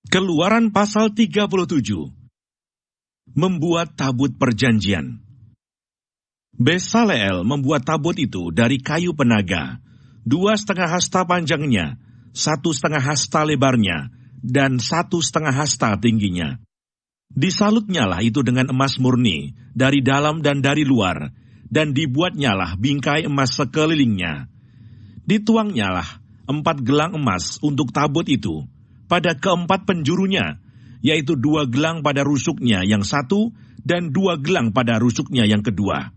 Keluaran pasal 37. Membuat tabut perjanjian. Besaleel membuat tabut itu dari kayu penaga, 2,5 hasta panjangnya, 1,5 hasta lebarnya, dan 1,5 hasta tingginya. Disalutnyalah itu dengan emas murni, dari dalam dan dari luar, dan dibuatnyalah bingkai emas sekelilingnya. Dituangnyalah 4 gelang emas untuk tabut itu, pada keempat penjurunya, yaitu 2 gelang pada rusuknya yang satu, dan 2 gelang pada rusuknya yang kedua.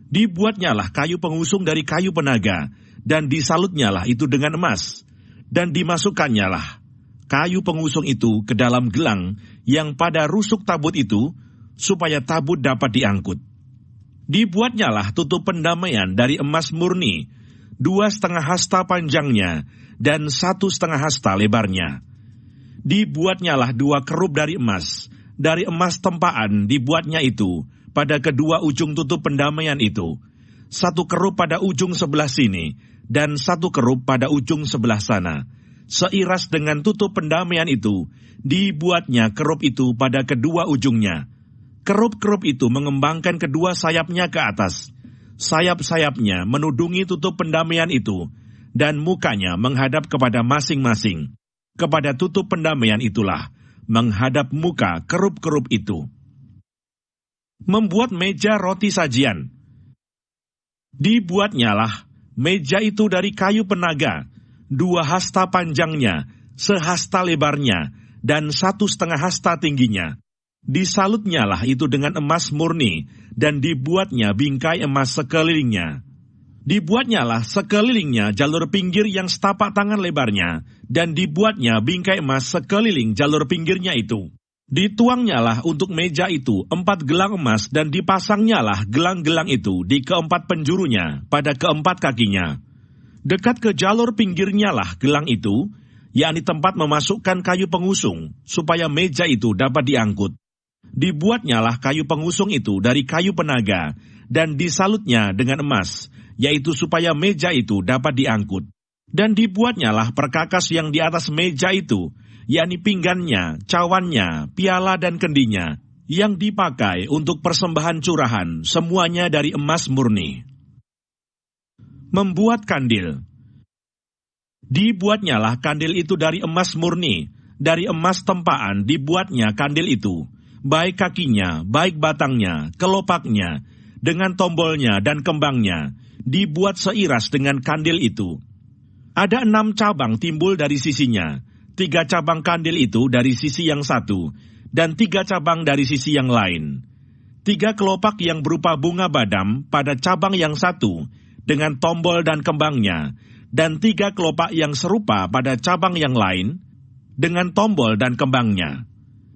Dibuatnyalah kayu pengusung dari kayu penaga, dan disalutnyalah itu dengan emas, dan dimasukannyalah kayu pengusung itu ke dalam gelang yang pada rusuk tabut itu, supaya tabut dapat diangkut. Dibuatnyalah tutup pendamaian dari emas murni, 2,5 hasta panjangnya, dan 1,5 hasta lebarnya. Dibuatnyalah 2 kerup dari emas tempaan dibuatnya itu, pada kedua ujung tutup pendamaian itu, 1 kerup pada ujung sebelah sini, dan 1 kerup pada ujung sebelah sana. Seiras dengan tutup pendamaian itu, dibuatnya kerup itu pada kedua ujungnya. Kerup-kerup itu mengembangkan kedua sayapnya ke atas. Sayap-sayapnya menudungi tutup pendamaian itu, dan mukanya menghadap kepada masing-masing. Kepada tutup pendamaian itulah, menghadap muka kerup-kerup itu. Membuat meja roti sajian. Dibuatnyalah meja itu dari kayu penaga, 2 hasta panjangnya, 1 hasta lebarnya, dan 1,5 hasta tingginya. Disalutnyalah itu dengan emas murni, dan dibuatnya bingkai emas sekelilingnya. Dibuatnyalah sekelilingnya jalur pinggir yang setapak tangan lebarnya, dan dibuatnya bingkai emas sekeliling jalur pinggirnya itu. Dituangnyalah untuk meja itu 4 gelang emas, dan dipasangnyalah gelang-gelang itu di keempat penjurunya, pada keempat kakinya. Dekat ke jalur pinggirnya lah gelang itu, yakni tempat memasukkan kayu pengusung, supaya meja itu dapat diangkut. Dibuatnyalah kayu pengusung itu dari kayu penaga, dan disalutnya dengan emas, yaitu supaya meja itu dapat diangkut. Dan dibuatnyalah perkakas yang di atas meja itu, yakni pinggannya, cawannya, piala dan kendinya, yang dipakai untuk persembahan curahan, semuanya dari emas murni. Membuat kandil. Dibuatnyalah kandil itu dari emas murni, dari emas tempaan dibuatnya kandil itu, baik kakinya, baik batangnya, kelopaknya, dengan tombolnya dan kembangnya, dibuat seiras dengan kandil itu. Ada 6 cabang timbul dari sisinya, 3 cabang kandil itu dari sisi yang satu, dan 3 cabang dari sisi yang lain. 3 kelopak yang berupa bunga badam pada cabang yang satu, dengan tombol dan kembangnya, dan 3 kelopak yang serupa pada cabang yang lain, dengan tombol dan kembangnya.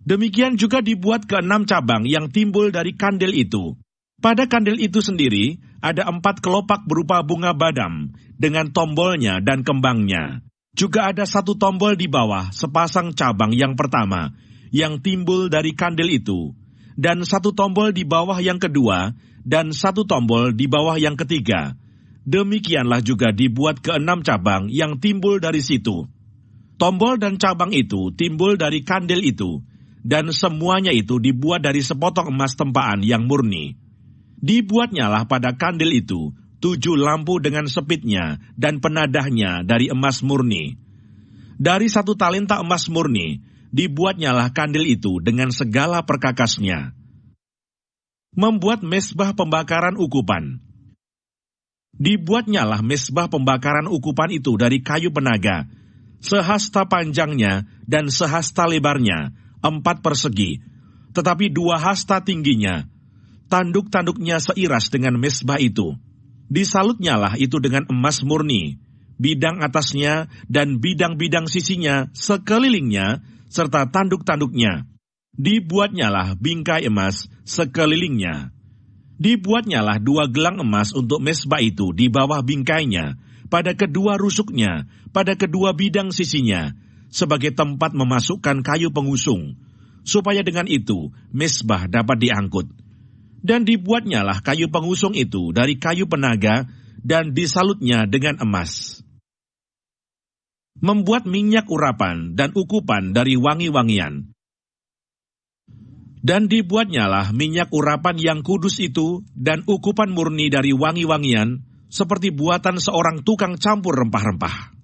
Demikian juga dibuat ke-6 cabang yang timbul dari kandil itu. Pada kandil itu sendiri, ada 4 kelopak berupa bunga badam, dengan tombolnya dan kembangnya. Juga ada 1 tombol di bawah sepasang cabang yang pertama, yang timbul dari kandil itu, dan 1 tombol di bawah yang kedua, dan 1 tombol di bawah yang ketiga. Demikianlah juga dibuat ke-6 cabang yang timbul dari situ. Tombol dan cabang itu timbul dari kandil itu, dan semuanya itu dibuat dari sepotong emas tempaan yang murni. Dibuatnyalah pada kandil itu 7 lampu dengan sepitnya dan penadahnya dari emas murni. Dari 1 talenta emas murni, dibuatnyalah kandil itu dengan segala perkakasnya. Membuat mezbah pembakaran ukupan. Dibuatnyalah mezbah pembakaran ukupan itu dari kayu penaga, 1 hasta panjangnya dan 1 hasta lebarnya, 4 persegi, tetapi 2 hasta tingginya. Tanduk-tanduknya seiras dengan mezbah itu. Disalutnyalah itu dengan emas murni, bidang atasnya dan bidang-bidang sisinya sekelilingnya, serta tanduk-tanduknya. Dibuatnyalah bingkai emas sekelilingnya. Dibuatnyalah 2 gelang emas untuk mezbah itu di bawah bingkainya, pada kedua rusuknya, pada kedua bidang sisinya, sebagai tempat memasukkan kayu pengusung, supaya dengan itu mezbah dapat diangkut. Dan dibuatnyalah kayu pengusung itu dari kayu penaga, dan disalutnya dengan emas. membuat minyak urapan dan ukupan dari wangi-wangian. Dan dibuatnyalah minyak urapan yang kudus itu dan ukupan murni dari wangi-wangian, seperti buatan seorang tukang campur rempah-rempah.